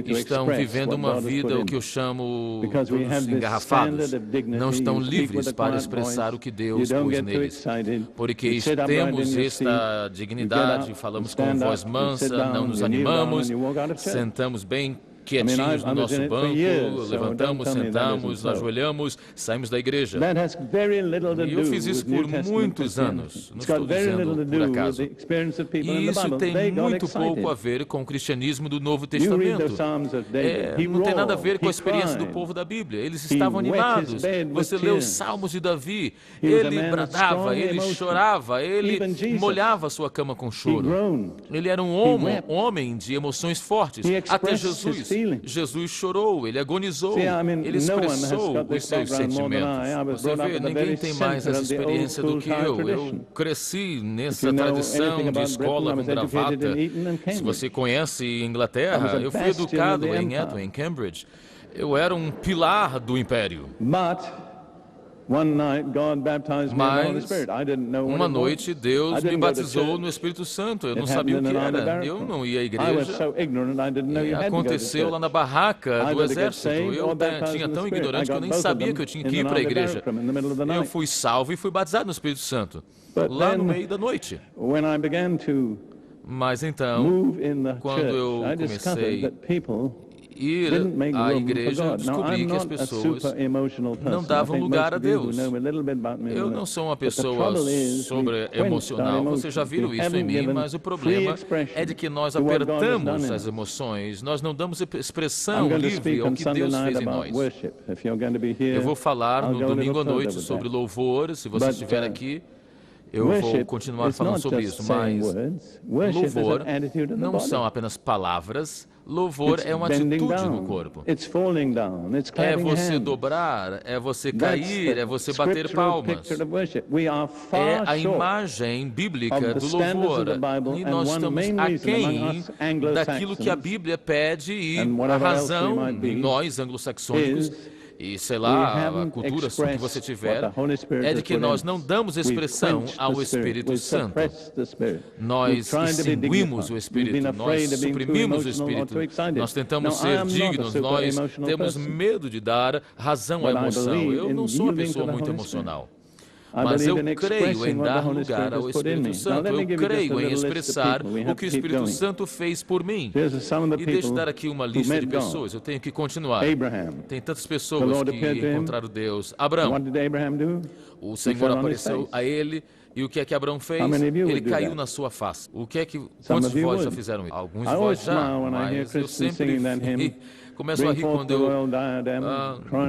A: estão vivendo uma vida, o que eu chamo dos engarrafados. Não estão livres para expressar o que Deus pôs neles. Porque temos esta dignidade, falamos com voz mansa, não nos animamos, sentamos bem quietinhos no nosso banco, levantamos, sentamos, ajoelhamos, saímos da igreja. E eu fiz isso por muitos anos, não estou dizendo por acaso. E isso tem muito pouco a ver com o cristianismo do Novo Testamento. Não tem nada a ver com a experiência do povo da Bíblia. Eles estavam animados. Você lê os Salmos de Davi, ele bradava, ele chorava, ele molhava a sua cama com choro. Ele era um homem de emoções fortes, até Jesus. Jesus chorou, ele agonizou, ele expressou os seus sentimentos. Você vê, ninguém tem mais essa experiência do que eu. Eu cresci nessa tradição de escola com gravata. Se você conhece Inglaterra, eu fui educado em Eton, em Cambridge. Eu era um pilar do império. Mas, uma noite, Deus me batizou no Espírito Santo. Eu não sabia o que era. Eu não ia à igreja. E aconteceu lá na barraca do exército. Eu tinha tão ignorante que eu nem sabia que eu tinha que ir para a igreja. Eu fui salvo e fui batizado no Espírito Santo, lá no meio da noite. Mas então, quando eu comecei ir à igreja, eu descobri que as pessoas não davam lugar a Deus. Eu não sou uma pessoa sobre-emocional, vocês já viram isso em mim, mas o problema é de que nós apertamos as emoções, nós não damos expressão livre ao que Deus fez em nós. Eu vou falar no domingo à noite sobre louvor, se você estiver aqui. Eu vou continuar falando sobre isso, mas louvor não são apenas palavras, louvor é uma atitude no corpo. É você dobrar, é você cair, é você bater palmas. É a imagem bíblica do louvor. E nós estamos aquém daquilo que a Bíblia pede, e a razão, nós anglo-saxônicos, e sei lá, a cultura que você tiver, é de que nós não damos expressão ao Espírito Santo. Nós extinguimos o Espírito, nós suprimimos o Espírito, nós tentamos ser dignos, nós temos medo de dar razão à emoção. Eu não sou uma pessoa muito emocional. Mas eu creio em dar lugar ao Espírito Santo. Eu creio em expressar o que o Espírito Santo fez por mim. E deixa eu dar aqui uma lista de pessoas. Eu tenho que continuar. Tem tantas pessoas que encontraram Deus. Abraão. O Senhor apareceu a ele. E o que é que Abraão fez? Ele caiu na sua face. O que é que... Quantos de vós já fizeram isso? Alguns de vós já, mas eu sempre começo a rir quando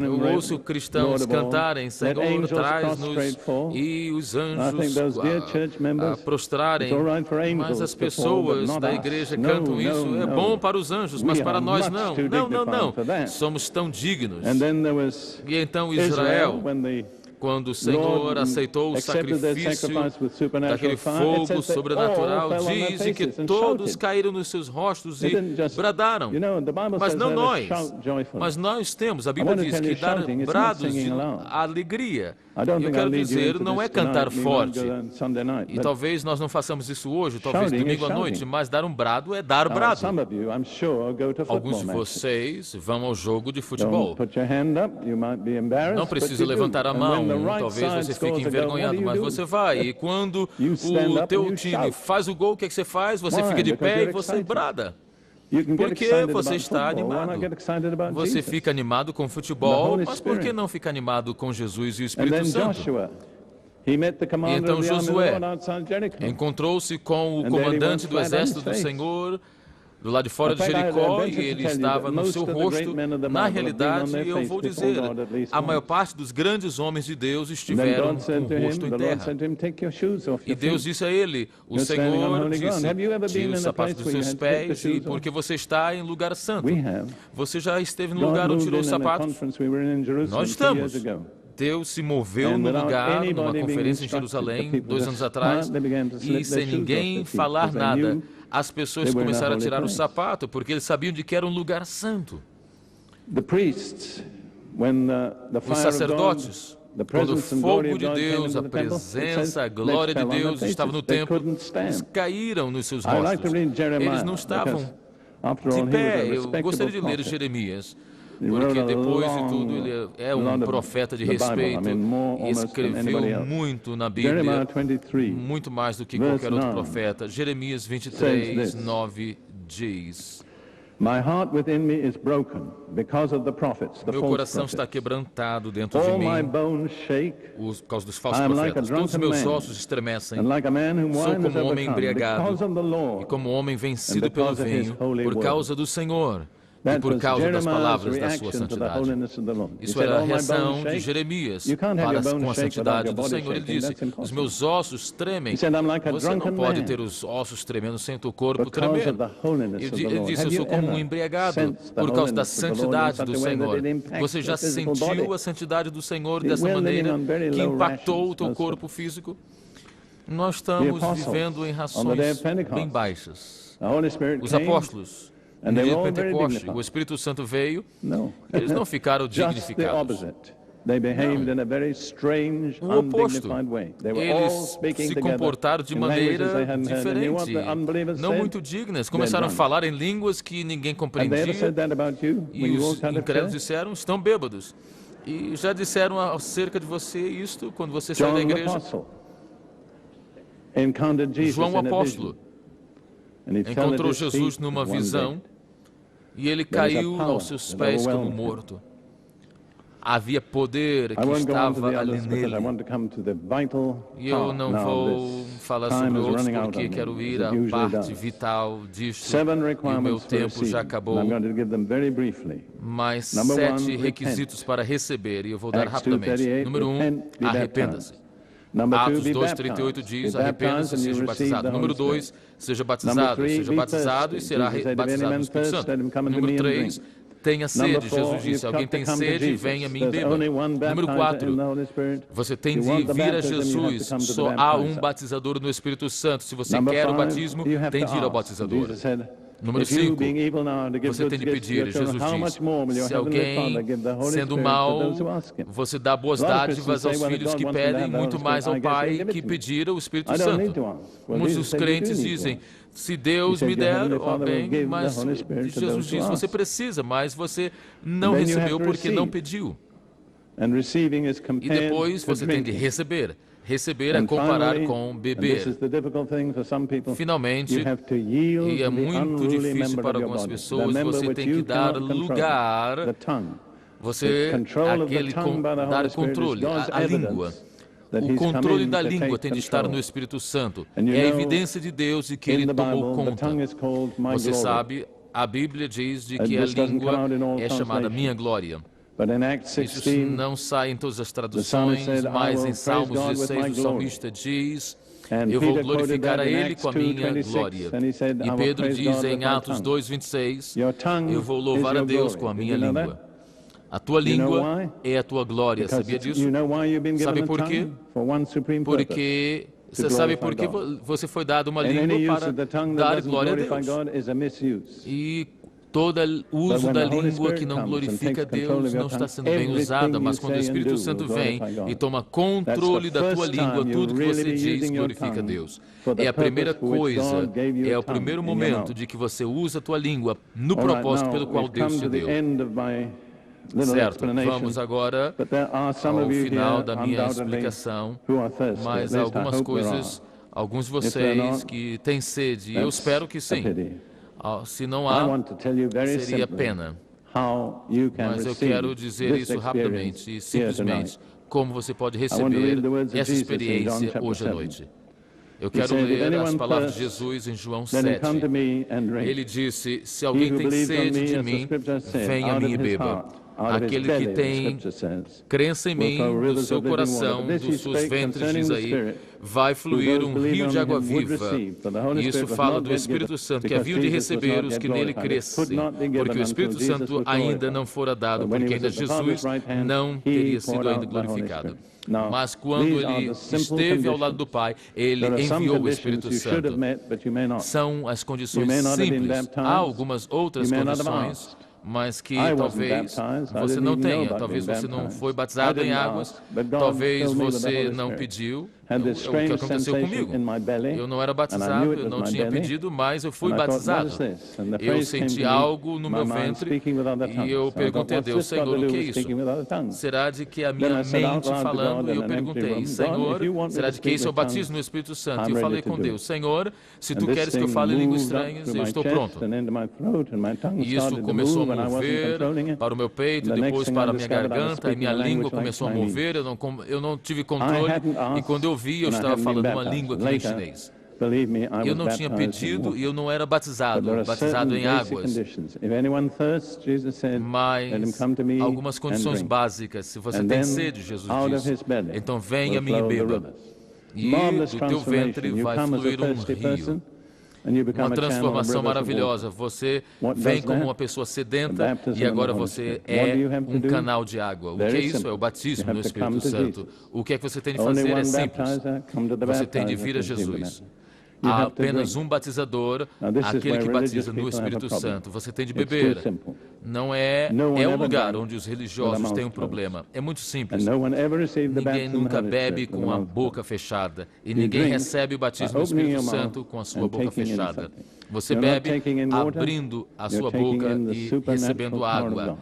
A: eu ouço cristãos cantarem, Senhor, traz-nos, e os anjos prostrarem. Mas as pessoas da igreja cantam isso, é bom para os anjos, mas para nós não. Não. Somos tão dignos. E então Israel, quando o Senhor aceitou o sacrifício daquele fogo sobrenatural, diz que todos caíram nos seus rostos e bradaram. Mas não nós. Mas nós temos, a Bíblia diz que dar brados de alegria. E eu quero dizer, não é cantar forte. E talvez nós não façamos isso hoje, talvez domingo à noite, mas dar um brado é dar brado. Alguns de vocês vão ao jogo de futebol. Não precisa levantar a mão, talvez você fique envergonhado, mas você vai. E quando o teu time faz o gol, o que é que você faz? Você fica de pé e você brada. Porque você está animado. Você fica animado com futebol, mas por que não fica animado com Jesus e o Espírito Santo? E então Josué encontrou-se com o comandante do exército do Senhor do lado de fora de Jericó, e ele estava no seu rosto. Na realidade, eu vou dizer, a maior parte dos grandes homens de Deus estiveram com o rosto em terra. E Deus disse a ele, o Senhor disse, tire os sapatos dos seus pés, porque você está em lugar santo. Você já esteve no lugar onde tirou os sapatos? Nós estamos. Deus se moveu no lugar, numa conferência em Jerusalém, 2 anos atrás, e sem ninguém falar nada, as pessoas começaram a tirar o sapato, porque eles sabiam de que era um lugar santo. Os sacerdotes, quando o fogo de Deus, a presença, a glória de Deus estava no templo, eles caíram nos seus rostos. Eles não estavam de pé. Eu gostaria de ler Jeremias, porque depois de tudo ele é um profeta de respeito e escreveu muito na Bíblia, muito mais do que qualquer outro profeta. Jeremias 23, 9 diz: Meu coração está quebrantado dentro de mim por causa dos falsos profetas. Todos os meus ossos estremecem. Sou como um homem embriagado e como um homem vencido pelo vinho por causa do Senhor e por causa das palavras da sua santidade. Isso era a reação de Jeremias para com a santidade do Senhor. Ele disse, os meus ossos tremem. Você não pode ter os ossos tremendo sem o teu corpo tremer. Ele disse, eu sou como um embriagado por causa da santidade do Senhor. Você já sentiu a santidade do Senhor dessa maneira que impactou o teu corpo físico? Nós estamos vivendo em rações bem baixas. Os apóstolos, no dia de Pentecoste, o Espírito Santo veio, eles não ficaram dignificados. O oposto. Eles se comportaram de maneira diferente, não muito dignas. Começaram a falar em línguas que ninguém compreendia. E os incrédulos disseram, estão bêbados. E já disseram acerca de você isto quando você saiu da igreja. João o apóstolo encontrou Jesus numa visão e ele caiu aos seus pés como morto. Havia poder que estava ali nele. E eu não vou falar sobre outros porque quero ir à parte vital disto e o meu tempo já acabou. Mas 7 requisitos para receber e eu vou dar rapidamente. Número 1, arrependa-se. Atos 2:38 diz, arrependa-se e seja batizado. Número 2, seja batizado e será batizado no Espírito Santo. Número 3, tenha sede. Jesus disse, alguém tem sede, venha a mim e beba. Número 4, você tem de vir a Jesus, só há um batizador no Espírito Santo. Se você quer o batismo, tem de ir ao batizador. Número 5, você tem de pedir. Jesus diz, se alguém, sendo mau, você dá boas dádivas aos filhos que pedem, muito mais ao Pai que pedir o Espírito Santo. Muitos dos crentes dizem, se Deus me der, ó bem, mas Jesus diz, você precisa, mas você não recebeu porque não pediu. E depois você tem de receber. Receber é comparar com beber. Finalmente, e é muito difícil para algumas pessoas, você tem que dar lugar, dar controle, a língua. O controle da língua tem de estar no Espírito Santo. É a evidência de Deus de que Ele tomou conta. Você sabe, a Bíblia diz de que a língua é chamada minha glória. Isso não sai em todas as traduções, mas em Salmos 16 o salmista diz, eu vou glorificar a Ele com a minha glória. E Pedro diz em Atos 2:26, eu vou louvar a Deus com a minha língua. A tua língua é a tua glória, sabia disso? Sabe por quê? Porque você sabe por que você foi dado uma língua para dar glória a Deus. E todo uso da língua que não glorifica a Deus não está sendo bem usada, mas quando o Espírito Santo vem e toma controle da tua língua, tudo que você diz glorifica a Deus. É a primeira coisa, é o primeiro momento de que você usa a tua língua no propósito pelo qual Deus te deu. Certo, vamos agora ao final da minha explicação, mas há algumas coisas, alguns de vocês que têm sede, eu espero que sim. Se não há, seria pena. Mas eu quero dizer isso rapidamente e simplesmente, como você pode receber essa experiência hoje à noite. Eu quero ler as palavras de Jesus em João 7. Ele disse, se alguém tem sede de mim, venha a mim e beba. Aquele que tem crença em mim, do seu coração, dos seus ventres, diz aí, vai fluir um rio de água viva. Isso fala do Espírito Santo, que haviam de receber os que nele crescem, porque o Espírito Santo ainda não fora dado, porque ainda Jesus não teria sido ainda glorificado. Mas quando ele esteve ao lado do Pai, ele enviou o Espírito Santo. São as condições simples. Há algumas outras condições, mas que talvez você não tenha, talvez você não foi batizado em águas, talvez você não pediu, o que aconteceu comigo. Eu não era batizado, eu não tinha pedido, mas eu fui batizado. Eu senti algo no meu ventre e eu perguntei a Deus, Senhor, o que é isso? Será de que a minha mente falando? E eu perguntei, Senhor, será de que isso é o batismo no Espírito Santo? E eu falei com Deus, Senhor, se Tu queres que eu fale línguas estranhas, eu estou pronto. E isso começou a mover para o meu peito, depois para a minha garganta, e minha língua começou a mover, eu não tive controle, e quando eu vi, eu estava falando uma língua que nem chinês. Eu não tinha pedido e eu não era batizado em águas. Mas algumas condições básicas, se você tem sede, Jesus disse, então venha a mim e beba. E do teu ventre vai fluir um rio. Uma transformação maravilhosa. Você vem como uma pessoa sedenta e agora você é um canal de água. O que é isso? É o batismo no Espírito Santo. O que é que você tem de fazer? É simples. Você tem de vir a Jesus. Há apenas um batizador, aquele que batiza no Espírito Santo. Você tem de beber. Não é o lugar onde os religiosos têm um problema. É muito simples. Ninguém nunca bebe com a boca fechada. E ninguém recebe o batismo no Espírito Santo com a sua boca fechada. Você bebe abrindo a sua boca e recebendo água.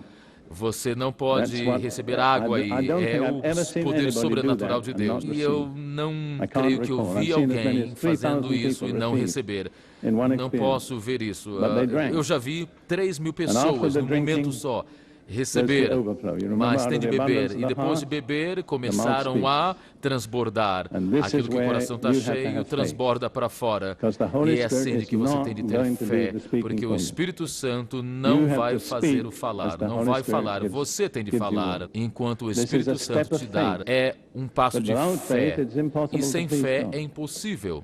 A: Você não pode receber água e é o poder sobrenatural de Deus. E eu não creio que eu vi alguém fazendo isso e não receber. Não posso ver isso. Eu já vi 3.000 pessoas num momento só receber, mas tem de beber. E depois de beber, começaram a transbordar. Aquilo que o coração está cheio, transborda para fora. E é assim que você tem de ter fé, porque o Espírito Santo não vai fazer o falar, não vai falar. Você tem de falar, enquanto o Espírito Santo te dar. É um passo de fé. E sem fé é impossível.